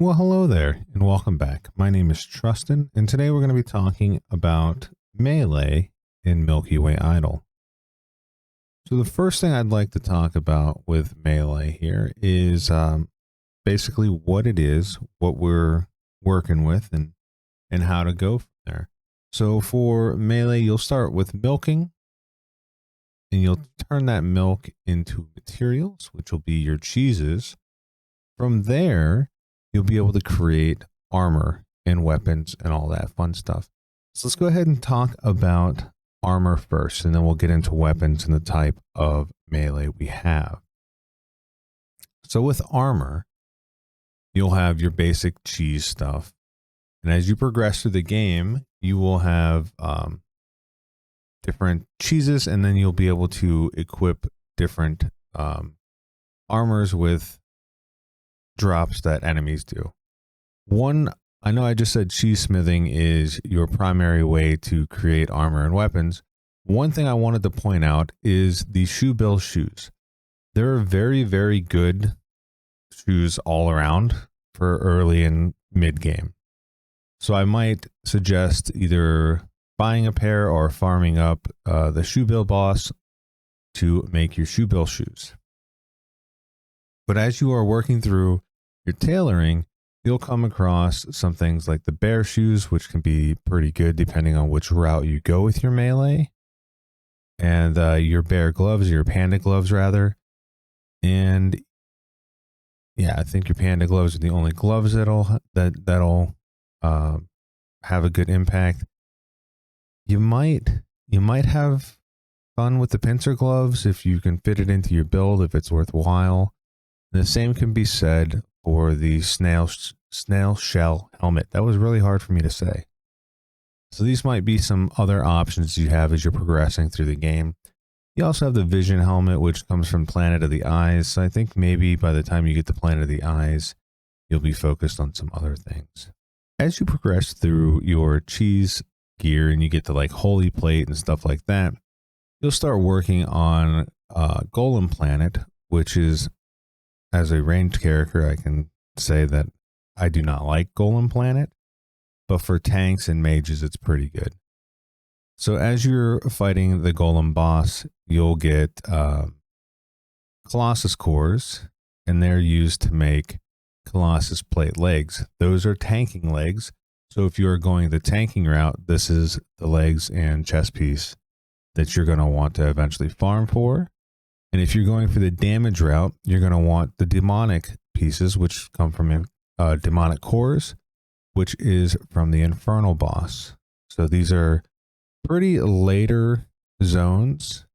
Well, hello there, and welcome back. My name is Trusten, and today we're going to be talking about melee in Milky Way Idle. So the first thing I'd like to talk about with melee here is basically what it is, what we're working with, and how to go from there. So for melee, you'll start with milking, and you'll turn that milk into materials, which will be your cheeses. From there, you'll be able to create armor and weapons and all that fun stuff. So let's go ahead and talk about armor first, and then we'll get into weapons and the type of melee we have. So with armor, you'll have your basic cheese stuff. And as you progress through the game, you will have different cheeses, and then you'll be able to equip different armors with drops that enemies do. I know I just said cheese smithing is your primary way to create armor and weapons. One thing I wanted to point out is the shoe bill shoes. They're very, very good shoes all around for early and mid game. So I might suggest either buying a pair or farming up the shoe bill boss to make your shoe bill shoes. But as you are working through your tailoring, you'll come across some things like the bear shoes, which can be pretty good depending on which route you go with your melee, and your bear gloves, your panda gloves rather. And yeah, I think your panda gloves are the only gloves that'll have a good impact. You might have fun with the pincer gloves if you can fit it into your build, if it's worthwhile. The same can be said for the snail shell helmet. That was really hard for me to say. So these might be some other options you have as you're progressing through the game. You also have the vision helmet, which comes from Planet of the Eyes. So I think maybe by the time you get to Planet of the Eyes, you'll be focused on some other things. As you progress through your cheese gear and you get to like Holy Plate and stuff like that, you'll start working on Golem Planet, which is, as a ranged character, I can say that I do not like Golem Planet, but for tanks and mages, it's pretty good. So as you're fighting the Golem boss, you'll get Colossus cores, and they're used to make Colossus plate legs. Those are tanking legs. So if you're going the tanking route, this is the legs and chest piece that you're going to want to eventually farm for. And if you're going for the damage route, you're going to want the demonic pieces, which come from demonic cores, which is from the infernal boss. So these are pretty later zones.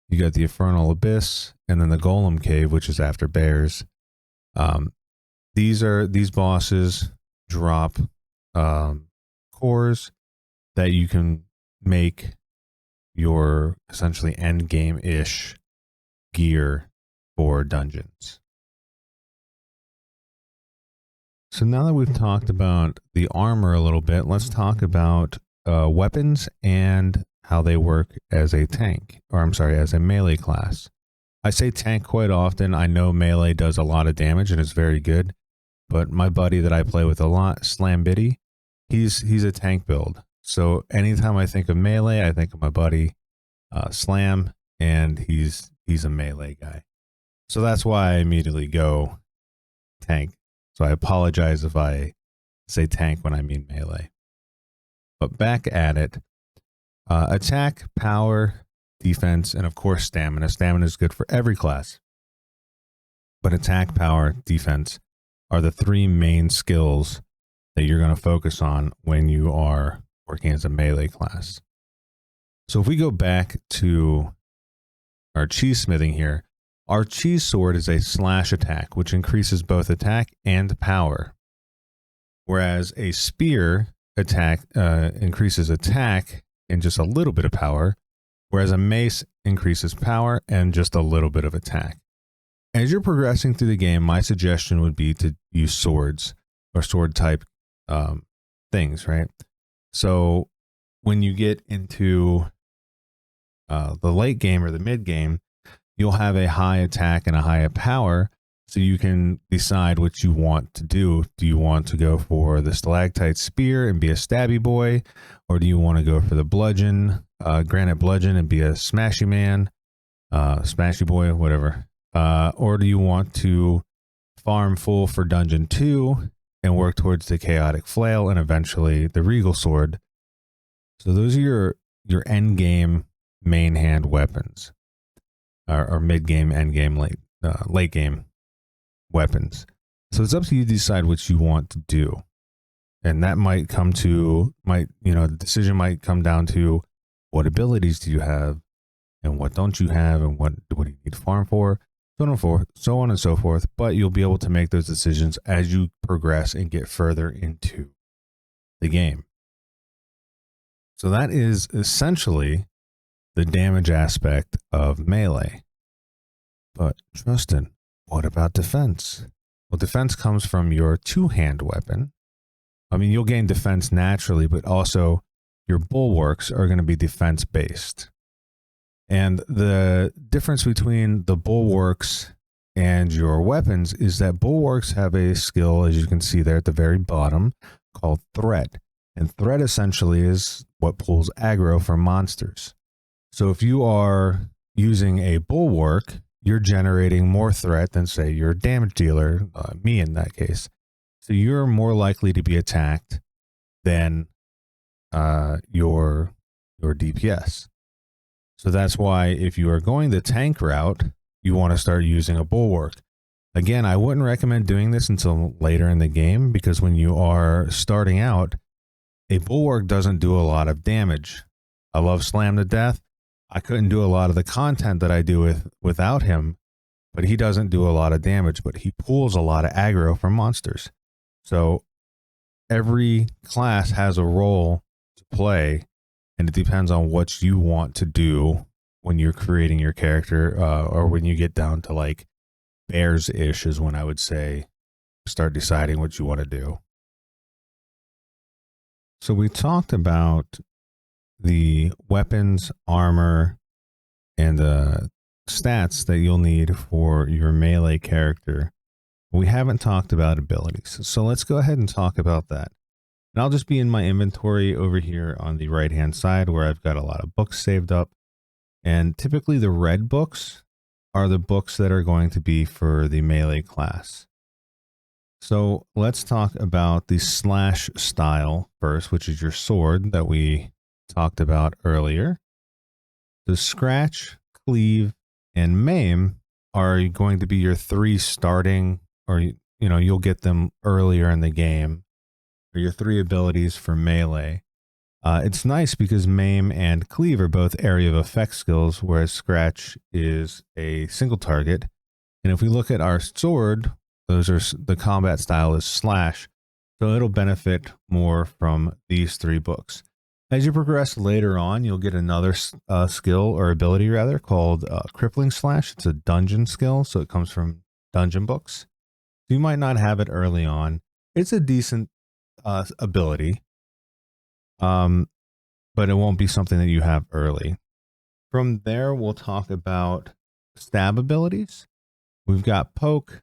You got the infernal abyss and then the golem cave, which is after bears. These bosses drop cores that you can make your essentially end game-ish gear for dungeons. So now that we've talked about the armor a little bit, let's talk about weapons and how they work as a tank, or I'm sorry, as a melee class. I say tank quite often. I know melee does a lot of damage and is very good, but my buddy that I play with a lot, Slam Biddy, he's a tank build. So anytime I think of melee, I think of my buddy Slam, and he's a melee guy. So that's why I immediately go tank. So I apologize if I say tank when I mean melee. But back at it, attack, power, defense, and of course stamina. Stamina is good for every class. But attack, power, defense are the three main skills that you're going to focus on when you are working as a melee class. So if we go back to our cheese smithing here, our cheese sword is a slash attack, which increases both attack and power. Whereas a spear attack increases attack and just a little bit of power, whereas a mace increases power and just a little bit of attack. As you're progressing through the game, my suggestion would be to use swords or sword type things, right? So when you get into the late game or the mid game, you'll have a high attack and a high power, So you can decide what you want to do. Do you want to go for the stalactite spear and be a stabby boy? Or do you want to go for the bludgeon, granite bludgeon and be a smashy man, smashy boy, whatever? Or do you want to farm full for dungeon 2 and work towards the chaotic flail and eventually the regal sword? So those are your end game main hand weapons, or mid game, end game, late game weapons. So it's up to you to decide what you want to do. And that might the decision might come down to what abilities do you have and what don't you have and what do you need to farm for, so on and so forth. But you'll be able to make those decisions as you progress and get further into the game. So that is essentially the damage aspect of melee. But Trusten, what about defense? Well, defense comes from your two-hand weapon. I mean, you'll gain defense naturally, but also your bulwarks are going to be defense-based. And the difference between the bulwarks and your weapons is that bulwarks have a skill, as you can see there at the very bottom, called threat. And threat essentially is what pulls aggro from monsters. So if you are using a bulwark, you're generating more threat than, say, your damage dealer, me in that case. So you're more likely to be attacked than your DPS. So that's why if you are going the tank route, you want to start using a bulwark. Again, I wouldn't recommend doing this until later in the game, because when you are starting out, a bulwark doesn't do a lot of damage. I love Slam to death. I couldn't do a lot of the content that I do without him, but he doesn't do a lot of damage, but he pulls a lot of aggro from monsters. So every class has a role to play, and it depends on what you want to do when you're creating your character, or when you get down to like bears-ish is when I would say start deciding what you want to do. So we talked about the weapons, armor, and the stats that you'll need for your melee character. We haven't talked about abilities, so let's go ahead and talk about that. And I'll just be in my inventory over here on the right hand side where I've got a lot of books saved up. And typically the red books are the books that are going to be for the melee class. So let's talk about the slash style first, which is your sword that we talked about earlier. The scratch, cleave, and maim are going to be your three starting, or you'll get them earlier in the game, or your three abilities for melee. It's nice because maim and cleave are both area of effect skills, whereas scratch is a single target. And if we look at our sword, the combat style is slash, so it'll benefit more from these three books. As you progress later on, you'll get another skill or ability rather called crippling slash. It's a dungeon skill, so it comes from dungeon books. You might not have it early on. It's a decent ability, but it won't be something that you have early. From there, we'll talk about stab abilities. We've got poke,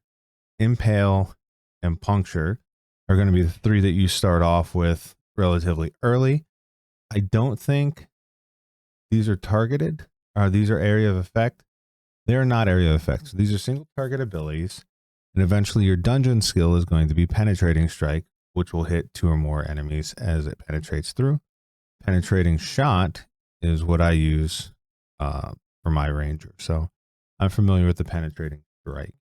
impale, and puncture are going to be the three that you start off with relatively early. I don't think these are targeted, or these are area of effect. They're not area of effect. So these are single target abilities. And eventually your dungeon skill is going to be penetrating strike, which will hit 2 or more enemies as it penetrates through. Penetrating shot is what I use for my ranger. So I'm familiar with the penetrating strike.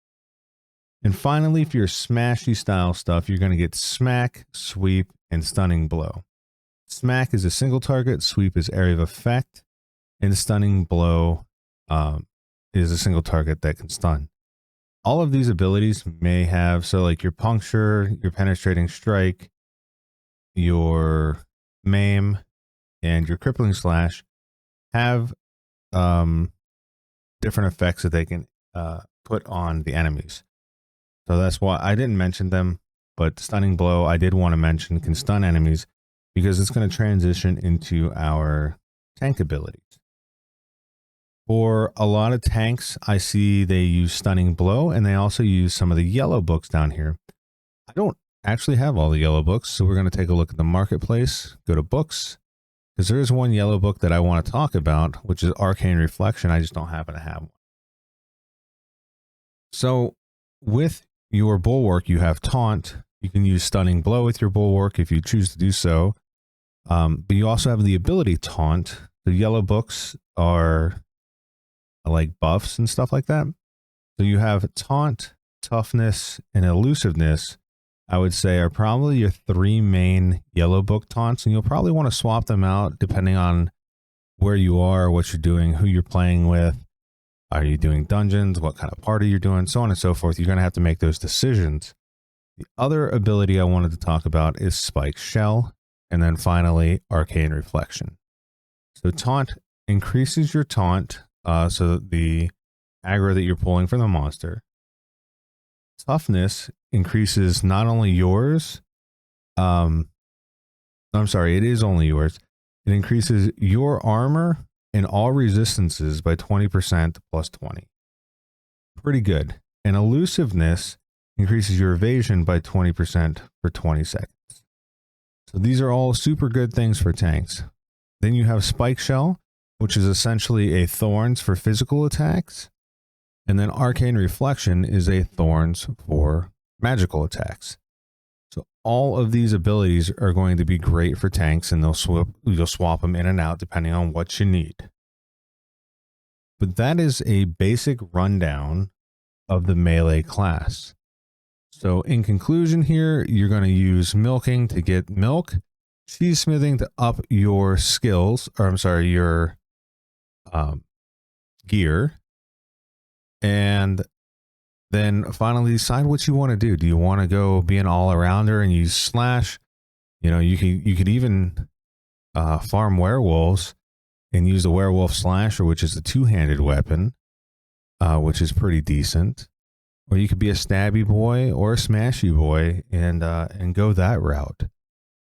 And finally, for your smashy style stuff, you're going to get smack, sweep, and stunning blow. Smack is a single target, sweep is area of effect, and stunning blow is a single target that can stun. All of these abilities may have, so like your puncture, your penetrating strike, your maim, and your crippling slash have different effects that they can put on the enemies. So that's why I didn't mention them, but stunning blow I did want to mention can stun enemies because it's going to transition into our tank abilities. For a lot of tanks, I see they use Stunning Blow, and they also use some of the yellow books down here. I don't actually have all the yellow books, so we're going to take a look at the marketplace, go to books, because there is one yellow book that I want to talk about, which is Arcane Reflection. I just don't happen to have one. So with your Bulwark, you have Taunt. You can use Stunning Blow with your Bulwark if you choose to do so. But you also have the ability Taunt. The yellow books are like buffs and stuff like that. So you have Taunt, Toughness, and Elusiveness, I would say, are probably your three main yellow book taunts, and you'll probably want to swap them out depending on where you are, what you're doing, who you're playing with. Are you doing dungeons? What kind of party you're doing? So on and so forth. You're going to have to make those decisions. The other ability I wanted to talk about is Spike Shell, and then finally Arcane Reflection. So Taunt increases your taunt, so the aggro that you're pulling from the monster. Toughness increases not only yours, I'm sorry, it is only yours. It increases your armor and all resistances by 20% plus 20. Pretty good. And Elusiveness increases your evasion by 20% for 20 seconds. So these are all super good things for tanks. Then you have Spike Shell, which is essentially a Thorns for physical attacks. And then Arcane Reflection is a Thorns for magical attacks. So all of these abilities are going to be great for tanks, and you'll swap them in and out depending on what you need. But that is a basic rundown of the melee class. So in conclusion here, you're going to use milking to get milk, cheese smithing to up your skills, or I'm sorry, your gear. And then finally decide what you want to do. Do you want to go be an all-arounder and use slash? You know, you could even farm werewolves and use the werewolf slasher, which is a two-handed weapon, which is pretty decent. Or you could be a stabby boy or a smashy boy and go that route.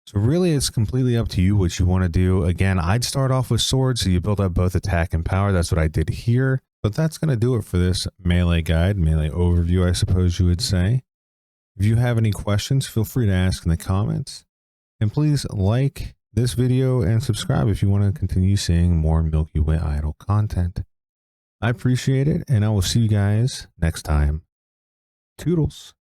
So really, it's completely up to you what you want to do. Again, I'd start off with swords, so you build up both attack and power. That's what I did here. But that's going to do it for this melee guide, melee overview, I suppose you would say. If you have any questions, feel free to ask in the comments. And please like this video and subscribe if you want to continue seeing more Milky Way Idle content. I appreciate it, and I will see you guys next time. Toodles.